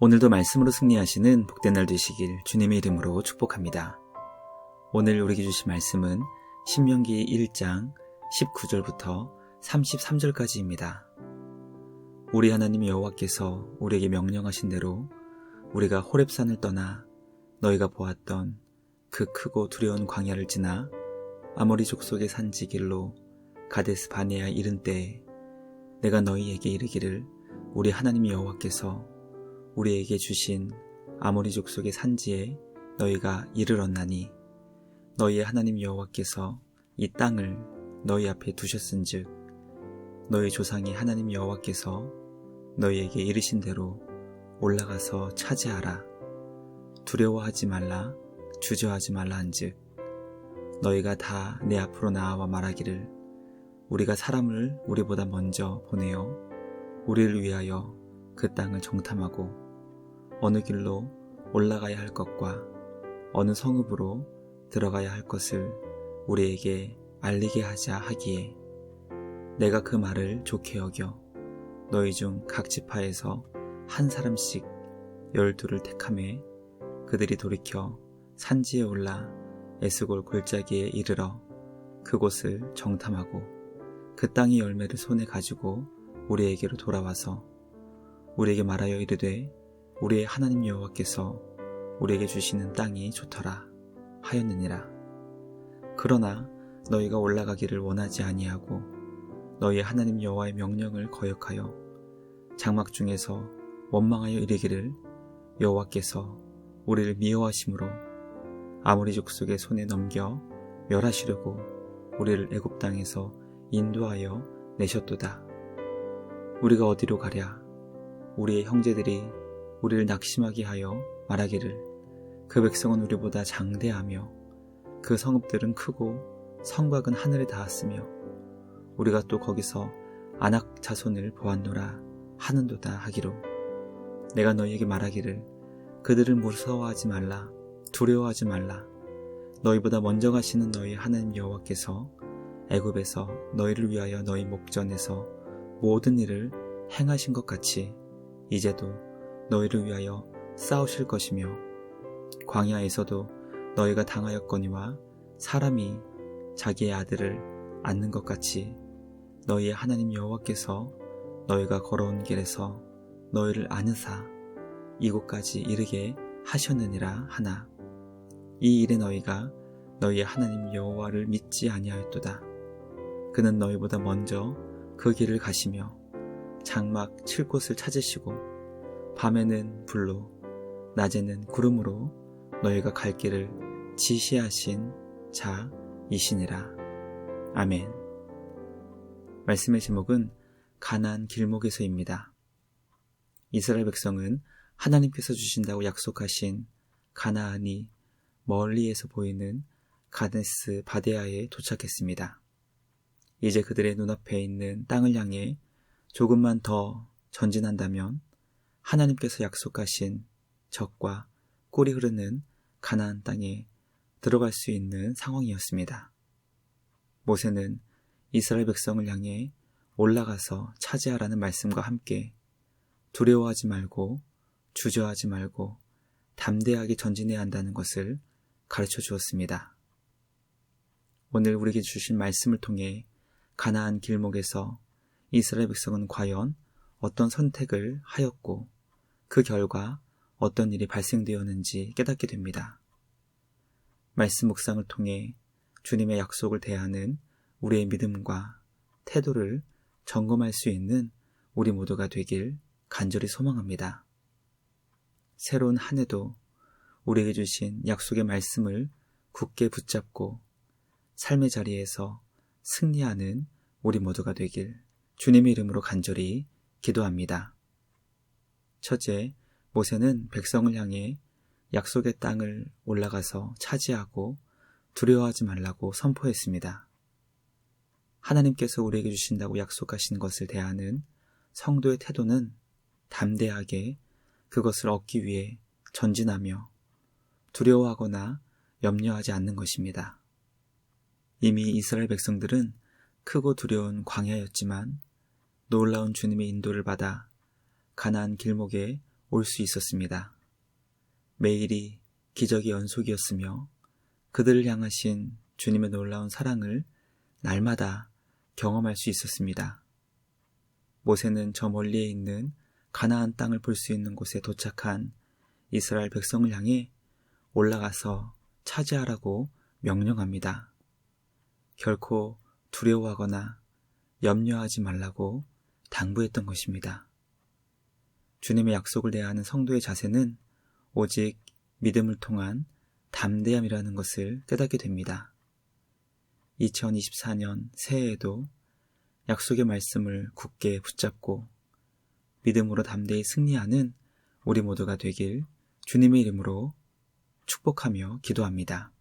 오늘도 말씀으로 승리하시는 복된 날 되시길 주님의 이름으로 축복합니다. 오늘 우리에게 주신 말씀은 신명기 1장 19절부터 33절까지입니다. 우리 하나님 여호와께서 우리에게 명령하신 대로 우리가 호렙산을 떠나 너희가 보았던 그 크고 두려운 광야를 지나 아모리 족속의 산지 길로 가데스 바네아에 이른 때에 내가 너희에게 이르기를 우리 하나님 여호와께서 우리에게 주신 아모리 족속의 산지에 너희가 이르렀나니 너희의 하나님 여호와께서 이 땅을 너희 앞에 두셨은즉 너희 조상의 하나님 여호와께서 너희에게 이르신 대로 올라가서 차지하라. 두려워하지 말라, 주저하지 말라 한즉 너희가 다 내 앞으로 나와 말하기를 우리가 사람을 우리보다 먼저 보내어 우리를 위하여 그 땅을 정탐하고 어느 길로 올라가야 할 것과 어느 성읍으로 들어가야 할 것을 우리에게 알리게 하자 하기에 내가 그 말을 좋게 여겨 너희 중 각 지파에서 한 사람씩 12를 택하매 그들이 돌이켜 산지에 올라 에스골 골짜기에 이르러 그곳을 정탐하고 그 땅의 열매를 손에 가지고 우리에게로 돌아와서 우리에게 말하여 이르되 우리의 하나님 여호와께서 우리에게 주시는 땅이 좋더라 하였느니라. 그러나 너희가 올라가기를 원하지 아니하고 너희의 하나님 여호와의 명령을 거역하여 장막 중에서 원망하여 이르기를 여호와께서 우리를 미워하심으로 아모리 족속의 손에 넘겨 멸하시려고 우리를 애굽 땅에서 인도하여 내셨도다. 우리가 어디로 가랴? 우리의 형제들이 우리를 낙심하게 하여 말하기를 그 백성은 우리보다 장대하며 그 성읍들은 크고 성곽은 하늘에 닿았으며 우리가 또 거기서 아낙 자손을 보았노라 하는도다 하기로 내가 너희에게 말하기를 그들을 무서워하지 말라, 두려워하지 말라. 너희보다 먼저 가시는 너희 하나님 여호와께서 애굽에서 너희를 위하여 너희 목전에서 모든 일을 행하신 것 같이 이제도 너희를 위하여 싸우실 것이며 광야에서도 너희가 당하였거니와 사람이 자기의 아들을 안는 것 같이 너희의 하나님 여호와께서 너희가 걸어온 길에서 너희를 안으사 이곳까지 이르게 하셨느니라 하나 이 일에 너희가 너희의 하나님 여호와를 믿지 아니하였도다. 그는 너희보다 먼저 그 길을 가시며 장막 칠 곳을 찾으시고 밤에는 불로 낮에는 구름으로 너희가 갈 길을 지시하신 자이시니라. 아멘. 말씀의 제목은 가나안 길목에서입니다. 이스라엘 백성은 하나님께서 주신다고 약속하신 가나안이 멀리에서 보이는 가데스 바네아에 도착했습니다. 이제 그들의 눈앞에 있는 땅을 향해 조금만 더 전진한다면 하나님께서 약속하신 젖과 꿀이 흐르는 가나안 땅에 들어갈 수 있는 상황이었습니다. 모세는 이스라엘 백성을 향해 올라가서 차지하라는 말씀과 함께 두려워하지 말고 주저하지 말고 담대하게 전진해야 한다는 것을 가르쳐 주었습니다. 오늘 우리에게 주신 말씀을 통해 가나안 길목에서 이스라엘 백성은 과연 어떤 선택을 하였고 그 결과 어떤 일이 발생되었는지 깨닫게 됩니다. 말씀 묵상을 통해 주님의 약속을 대하는 우리의 믿음과 태도를 점검할 수 있는 우리 모두가 되길 간절히 소망합니다. 새로운 한 해도 우리에게 주신 약속의 말씀을 굳게 붙잡고 삶의 자리에서 승리하는 우리 모두가 되길 주님의 이름으로 간절히 기도합니다. 첫째, 모세는 백성을 향해 약속의 땅을 올라가서 차지하고 두려워하지 말라고 선포했습니다. 하나님께서 우리에게 주신다고 약속하신 것을 대하는 성도의 태도는 담대하게 그것을 얻기 위해 전진하며 두려워하거나 염려하지 않는 것입니다. 이미 이스라엘 백성들은 크고 두려운 광야였지만 놀라운 주님의 인도를 받아 가나안 길목에 올 수 있었습니다. 매일이 기적의 연속이었으며 그들을 향하신 주님의 놀라운 사랑을 날마다 경험할 수 있었습니다. 모세는 저 멀리에 있는 가나안 땅을 볼 수 있는 곳에 도착한 이스라엘 백성을 향해 올라가서 차지하라고 명령합니다. 결코 두려워하거나 염려하지 말라고 당부했던 것입니다. 주님의 약속을 대하는 성도의 자세는 오직 믿음을 통한 담대함이라는 것을 깨닫게 됩니다. 2024년 새해에도 약속의 말씀을 굳게 붙잡고 믿음으로 담대히 승리하는 우리 모두가 되길 주님의 이름으로 축복하며 기도합니다.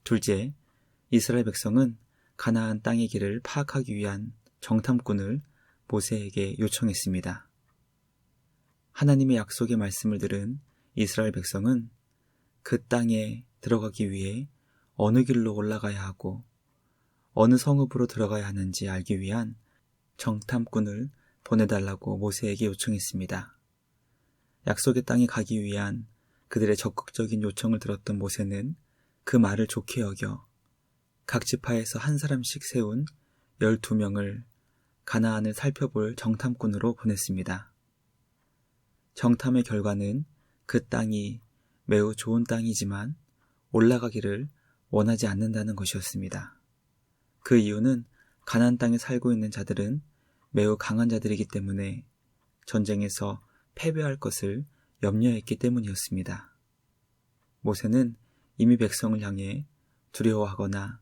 둘째, 이스라엘 백성은 가나안 땅의 길을 파악하기 위한 정탐꾼을 모세에게 요청했습니다. 하나님의 약속의 말씀을 들은 이스라엘 백성은 그 땅에 들어가기 위해 어느 길로 올라가야 하고 어느 성읍으로 들어가야 하는지 알기 위한 정탐꾼을 보내달라고 모세에게 요청했습니다. 약속의 땅에 가기 위한 그들의 적극적인 요청을 들었던 모세는 그 말을 좋게 여겨 각 지파에서 한 사람씩 세운 12명을 가나안을 살펴볼 정탐꾼으로 보냈습니다. 정탐의 결과는 그 땅이 매우 좋은 땅이지만 올라가기를 원하지 않는다는 것이었습니다. 그 이유는 가나안 땅에 살고 있는 자들은 매우 강한 자들이기 때문에 전쟁에서 패배할 것을 염려했기 때문이었습니다. 모세는 이미 백성을 향해 두려워하거나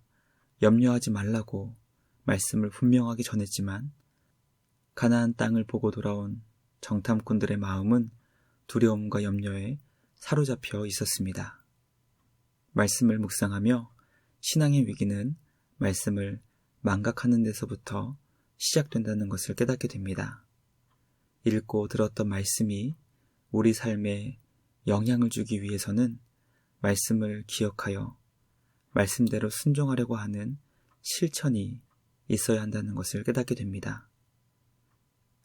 염려하지 말라고 말씀을 분명하게 전했지만 가나안 땅을 보고 돌아온 정탐꾼들의 마음은 두려움과 염려에 사로잡혀 있었습니다. 말씀을 묵상하며 신앙의 위기는 말씀을 망각하는 데서부터 시작된다는 것을 깨닫게 됩니다. 읽고 들었던 말씀이 우리 삶에 영향을 주기 위해서는 말씀을 기억하여 말씀대로 순종하려고 하는 실천이 있어야 한다는 것을 깨닫게 됩니다.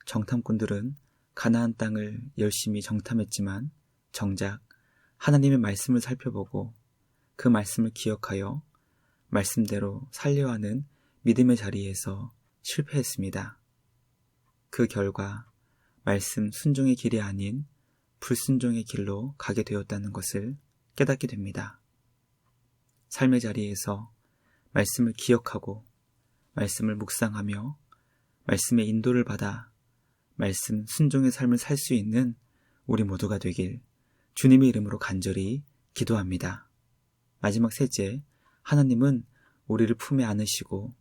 정탐꾼들은 가나안 땅을 열심히 정탐했지만 정작 하나님의 말씀을 살펴보고 그 말씀을 기억하여 말씀대로 살려 하는 믿음의 자리에서 실패했습니다. 그 결과 말씀 순종의 길이 아닌 불순종의 길로 가게 되었다는 것을 깨닫게 됩니다. 삶의 자리에서 말씀을 기억하고 말씀을 묵상하며 말씀의 인도를 받아 말씀 순종의 삶을 살 수 있는 우리 모두가 되길 주님의 이름으로 간절히 기도합니다. 마지막 셋째, 하나님은 우리를 품에 안으시고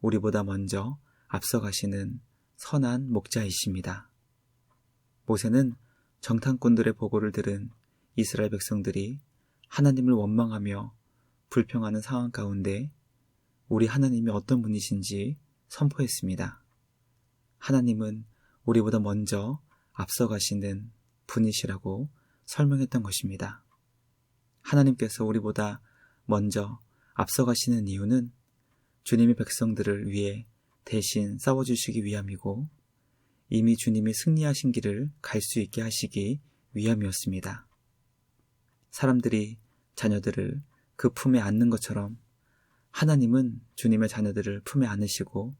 우리보다 먼저 앞서가시는 선한 목자이십니다. 모세는 정탐꾼들의 보고를 들은 이스라엘 백성들이 하나님을 원망하며 불평하는 상황 가운데 우리 하나님이 어떤 분이신지 선포했습니다. 하나님은 우리보다 먼저 앞서가시는 분이시라고 설명했던 것입니다. 하나님께서 우리보다 먼저 앞서가시는 이유는 주님의 백성들을 위해 대신 싸워주시기 위함이고 이미 주님이 승리하신 길을 갈 수 있게 하시기 위함이었습니다. 사람들이 자녀들을 그 품에 안는 것처럼 하나님은 주님의 자녀들을 품에 안으시고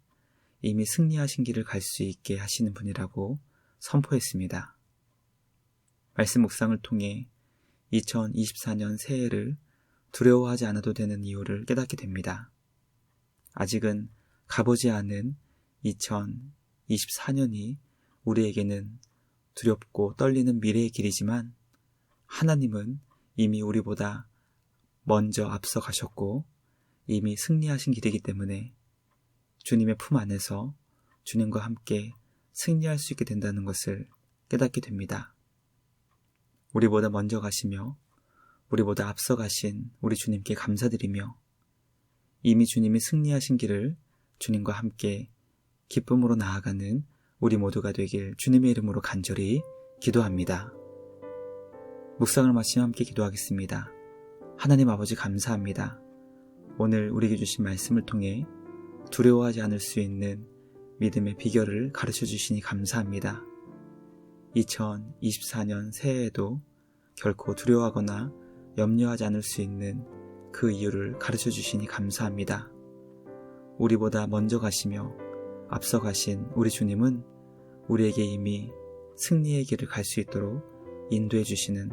이미 승리하신 길을 갈 수 있게 하시는 분이라고 선포했습니다. 말씀 묵상을 통해 2024년 새해를 두려워하지 않아도 되는 이유를 깨닫게 됩니다. 아직은 가보지 않은 2024년이 우리에게는 두렵고 떨리는 미래의 길이지만 하나님은 이미 우리보다 먼저 앞서 가셨고 이미 승리하신 길이기 때문에 주님의 품 안에서 주님과 함께 승리할 수 있게 된다는 것을 깨닫게 됩니다. 우리보다 먼저 가시며 우리보다 앞서 가신 우리 주님께 감사드리며 이미 주님이 승리하신 길을 주님과 함께 기쁨으로 나아가는 우리 모두가 되길 주님의 이름으로 간절히 기도합니다. 묵상을 마치며 함께 기도하겠습니다. 하나님 아버지 감사합니다. 오늘 우리에게 주신 말씀을 통해 두려워하지 않을 수 있는 믿음의 비결을 가르쳐 주시니 감사합니다. 2024년 새해에도 결코 두려워하거나 염려하지 않을 수 있는 그 이유를 가르쳐 주시니 감사합니다. 우리보다 먼저 가시며 앞서 가신 우리 주님은 우리에게 이미 승리의 길을 갈 수 있도록 인도해 주시는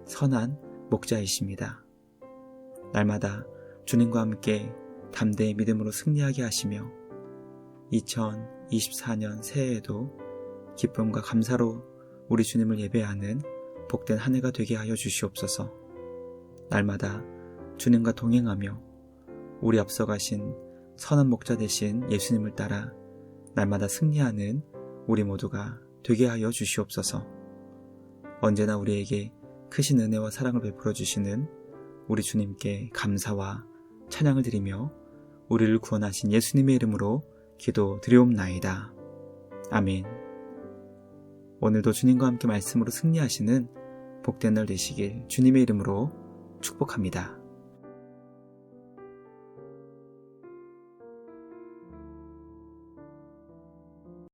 선한 목자이십니다. 날마다 주님과 함께 담대히 믿음으로 승리하게 하시며 2024년 새해에도 기쁨과 감사로 우리 주님을 예배하는 복된 한 해가 되게 하여 주시옵소서. 날마다 주님과 동행하며 우리 앞서 가신 선한 목자 되신 예수님을 따라 날마다 승리하는 우리 모두가 되게 하여 주시옵소서. 언제나 우리에게 크신 은혜와 사랑을 베풀어 주시는 우리 주님께 감사와 찬양을 드리며 우리를 구원하신 예수님의 이름으로 기도드리옵나이다. 아멘. 오늘도 주님과 함께 말씀으로 승리하시는 복된 날 되시길 주님의 이름으로 축복합니다.